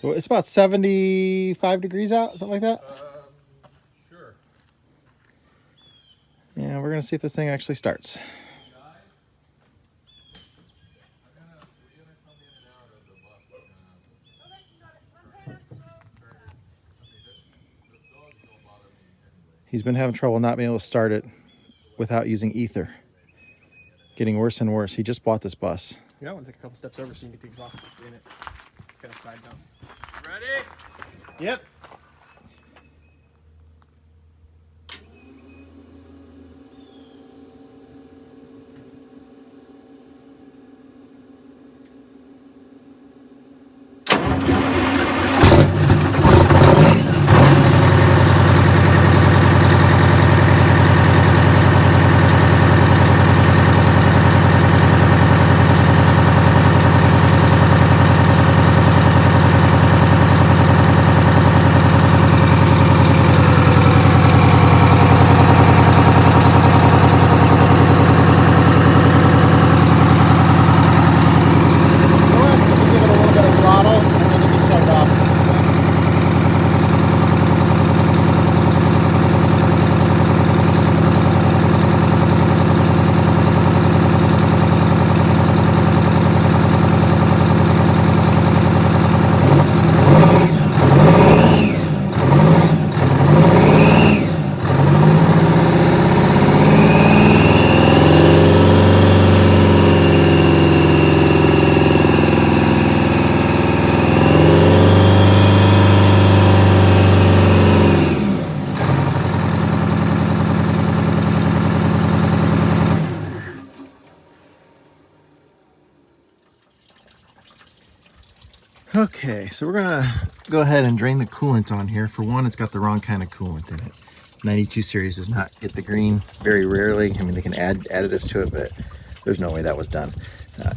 So it's about 75 degrees out, something like that. Sure. Yeah, we're gonna see if this thing actually starts. Guys, we're gonna come in and out of the bus. The dogs don't bother me anyway. He's been having trouble not being able to start it without using ether. Getting worse and worse. He just bought this bus. You want to take a couple steps over so you can get the exhaust in it. It's got a side dump. Ready? Yep. Okay, so we're gonna go ahead and drain the coolant on here. For one, it's got the wrong kind of coolant in it. 92 series does not get the green very rarely. I mean, they can add additives to it, but there's no way that was done.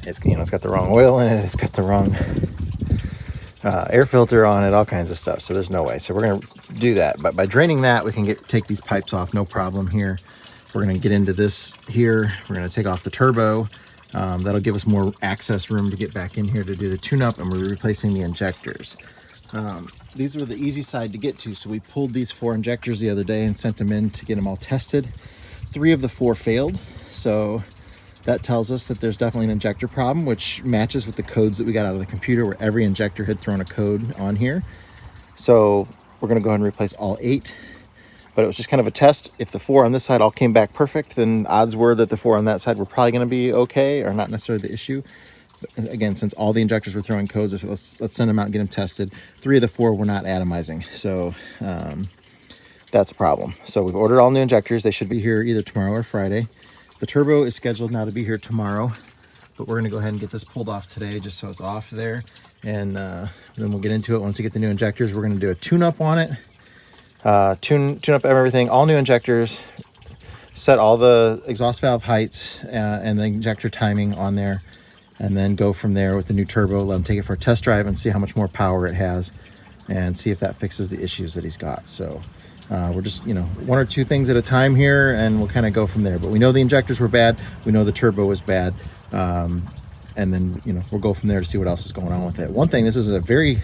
It's got the wrong oil in it. It's got the wrong air filter on it, all kinds of stuff. So there's no way. So we're gonna do that. But by draining that, we can take these pipes off, no problem here. We're gonna get into this here. We're gonna take off the turbo. That'll give us more access room to get back in here to do the tune-up, and we're replacing the injectors. These were the easy side to get to, so we pulled these 4 injectors the other day and sent them in to get them all tested. 3 of the 4 failed, so that tells us that there's definitely an injector problem, which matches with the codes that we got out of the computer, where every injector had thrown a code on here. So we're gonna go ahead and replace all 8. But it was just kind of a test. If the 4 on this side all came back perfect, then odds were that the 4 on that side were probably going to be okay, or not necessarily the issue. But again, since all the injectors were throwing codes, I said let's send them out and get them tested. 3 of the 4 were not atomizing, so that's a problem. So we've ordered all new injectors. They should be here either tomorrow or Friday. The turbo is scheduled now to be here tomorrow, but we're going to go ahead and get this pulled off today just so it's off there, and then we'll get into it once we get the new injectors. We're going to do a tune-up on it. Tune up everything, all new injectors, set all the exhaust valve heights and the injector timing on there, and then go from there with the new turbo. Let him take it for a test drive and see how much more power it has, and see if that fixes the issues that he's got. So we're just 1 or 2 things at a time here, and we'll kind of go from there. But we know the injectors were bad, we know the turbo was bad, and then we'll go from there to see what else is going on with it. One thing, this is a very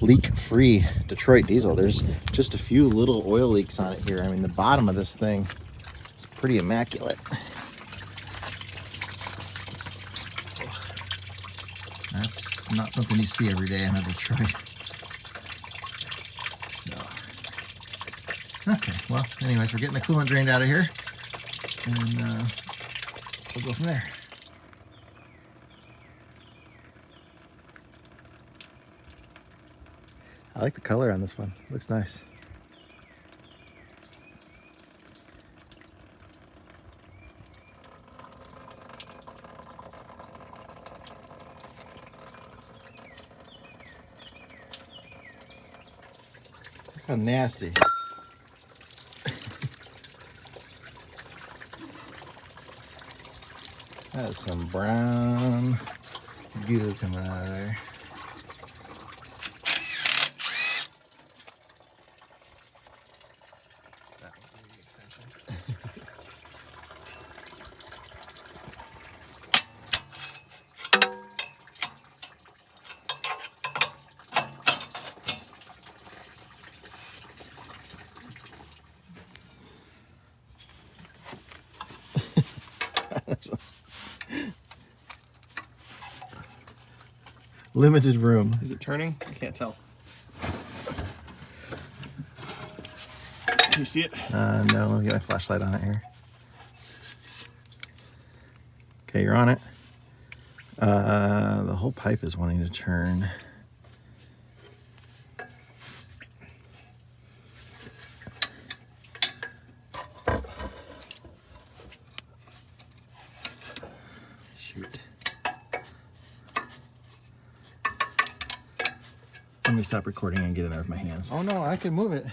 leak-free Detroit diesel. There's just a few little oil leaks on it here. I mean, the bottom of this thing is pretty immaculate. That's not something you see every day in a Detroit. So. Okay, well, anyways, we're getting the coolant drained out of here, and we'll go from there. I like the color on this one. It looks nice. Look how nasty. That is some brown goo coming out of there. Limited room. Is it turning? I can't tell. Can you see it? No, let me get my flashlight on it here. Okay, you're on it. The whole pipe is wanting to turn. Shoot. Let me stop recording and get in there with my hands. Oh no, I can move it.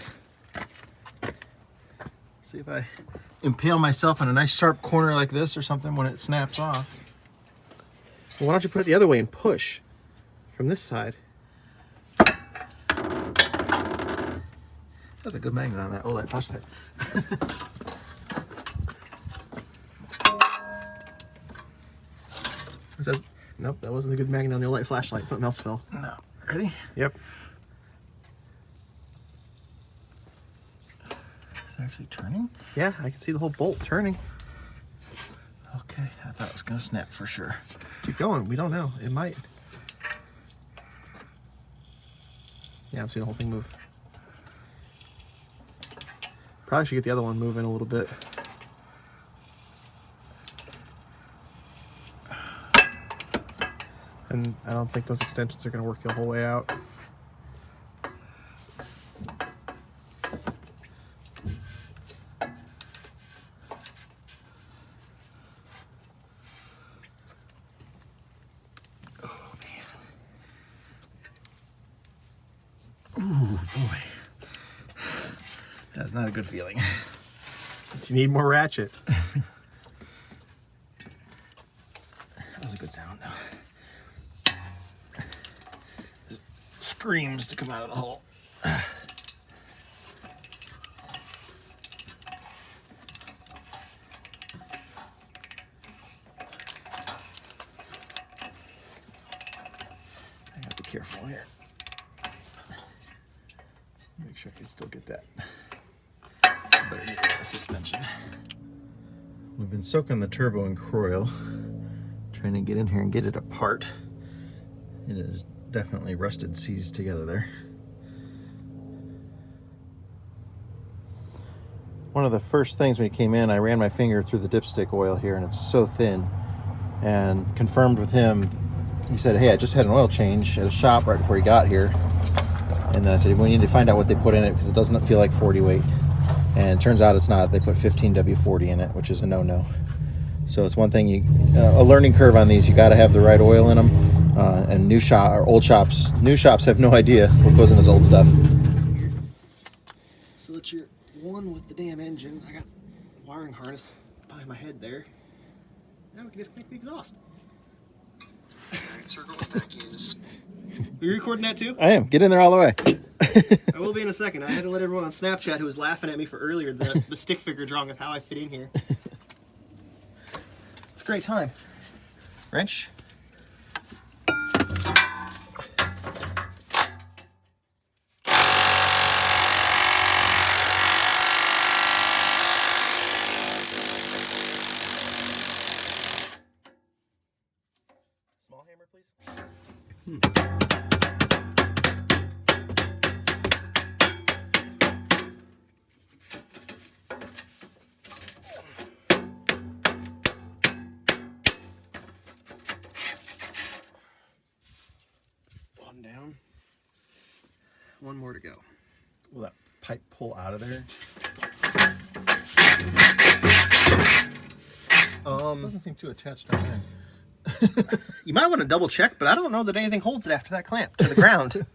See if I impale myself on a nice sharp corner like this or something when it snaps off. Well, why don't you put it the other way and push from this side? That's a good magnet on that OLED flashlight. Is that, nope, that wasn't a good magnet on the light flashlight. Something else fell. No. Ready? Yep. Is it actually turning? Yeah, I can see the whole bolt turning. Okay, I thought it was gonna snap for sure. Keep going. We don't know. It might. Yeah, I'm seeing the whole thing move. Probably should get the other one moving a little bit. And I don't think those extensions are going to work the whole way out. Ooh, boy. That's not a good feeling. But you need more ratchet. That was a good sound. This screams to come out of the hole. I gotta be careful here. Make sure I can still get that. Better get this extension. We've been soaking the turbo in Croil, trying to get in here and get it apart. It is definitely rusted seized together there. One of the first things when he came in, I ran my finger through the dipstick oil here and it's so thin, and confirmed with him. He said, hey, I just had an oil change at a shop right before he got here. And then I said, we need to find out what they put in it because it doesn't feel like 40 weight. And it turns out it's not. They put 15W40 in it, which is a no-no. So it's one thing, a learning curve on these. You got to have the right oil in them. And new shops have no idea what goes in this old stuff. So that's your one with the damn engine. I got wiring harness behind my head there. Now we can disconnect the exhaust. Alright, circle back in. Are you recording that too? I am. Get in there all the way. I will be in a second. I had to let everyone on Snapchat who was laughing at me for earlier the stick figure drawing of how I fit in here. It's a great time. Wrench. Small hammer, please. One down. One more to go. Will that pipe pull out of there? Doesn't seem too attached down there. You might want to double check, but I don't know that anything holds it after that clamp to the ground.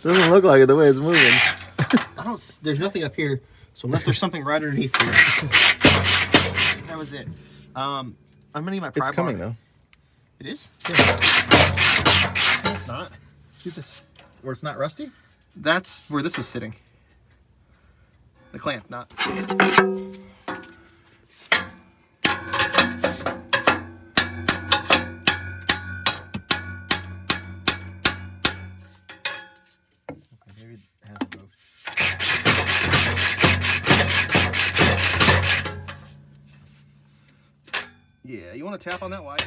Doesn't look like it the way it's moving. There's nothing up here, so unless there's something right underneath here. That was it. I'm gonna need my pry bar. It's coming though. It is? Yeah. No, it's not. See this where it's not rusty? That's where this was sitting. The clamp, not. Maybe it hasn't moved. Yeah, you want to tap on that wide.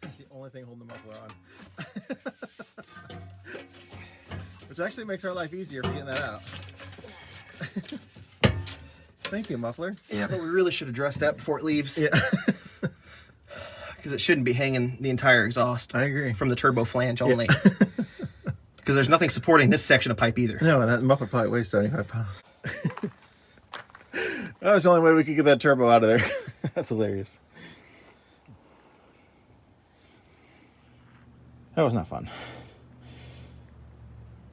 That's the only thing holding the muffler on. Which actually makes our life easier for getting that out. Thank you, muffler. Yeah, but we really should address that before it leaves. Yeah. Because it shouldn't be hanging the entire exhaust. I agree. From the turbo flange only. Because there's nothing supporting this section of pipe either. No, and that muffler probably weighs 75 pounds. That was the only way we could get that turbo out of there. That's hilarious. That was not fun.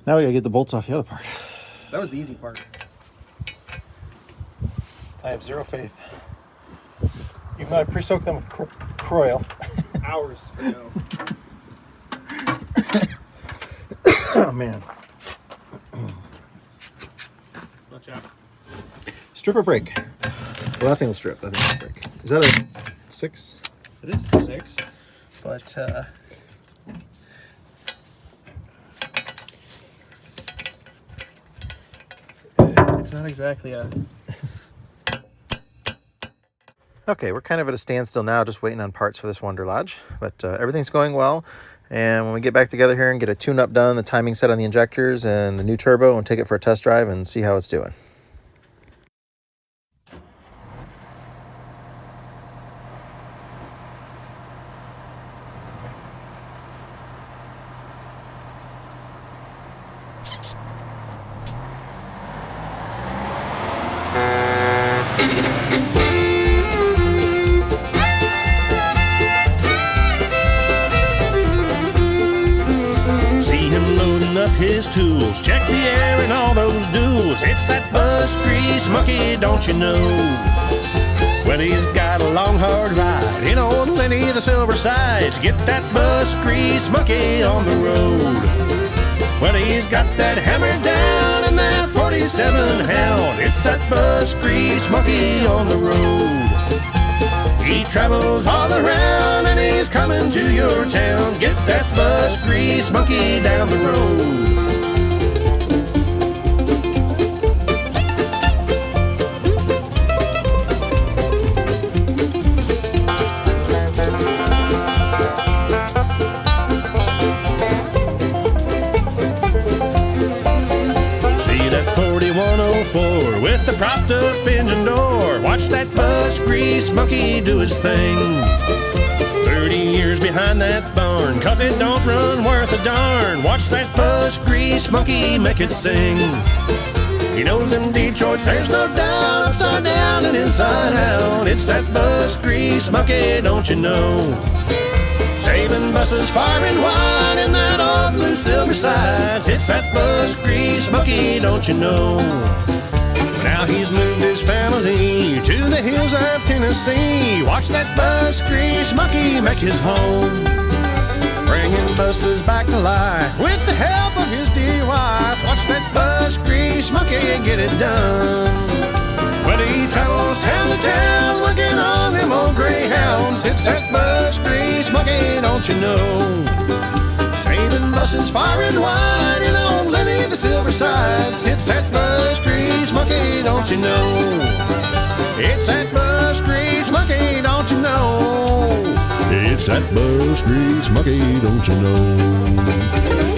Now we gotta get the bolts off the other part. That was the easy part. I have zero faith. Even though I pre-soaked them with Croil. Hours ago. Oh man. Watch out. Strip or break? Well, that thing will strip. That thing will break. Is that a 6? It is a 6, but it's not exactly a... Okay, we're kind of at a standstill now, just waiting on parts for this Wanderlodge, but everything's going well. And when we get back together here and get a tune-up done, the timing set on the injectors and the new turbo, and take it for a test drive and see how it's doing. His tools, check the air and all those duels. It's that bus grease monkey, don't you know? Well, he's got a long hard ride in on Lenny the Silver Sides. Get that bus grease monkey on the road. Well, he's got that hammer down and that 47 Hound. It's that bus grease monkey on the road. He travels all around and he's coming to your town. Get that bus grease monkey down the road. See that 4104 with the propped up engine door. Watch that bus grease monkey do his thing. 30 years behind that barn, 'cause it don't run worth a darn. Watch that bus grease monkey make it sing. He knows them Detroits, there's no doubt, upside down and inside out. It's that bus grease monkey, don't you know? Saving buses far and wide in that old blue Silver Sides. It's that bus grease monkey, don't you know? Now he's moved his family to the hills of Tennessee. Watch that bus grease monkey make his home, bringing buses back to life with the help of his dear wife. Watch that bus grease monkey get it done. Well, he travels town to town looking on them old greyhounds. It's that bus grease monkey, don't you know? Saving buses far and wide in old Lenny the Silver Sides. It's that bus grease monkey, don't you know? It's that bus grease monkey, don't you know? It's that bus grease monkey, don't you know?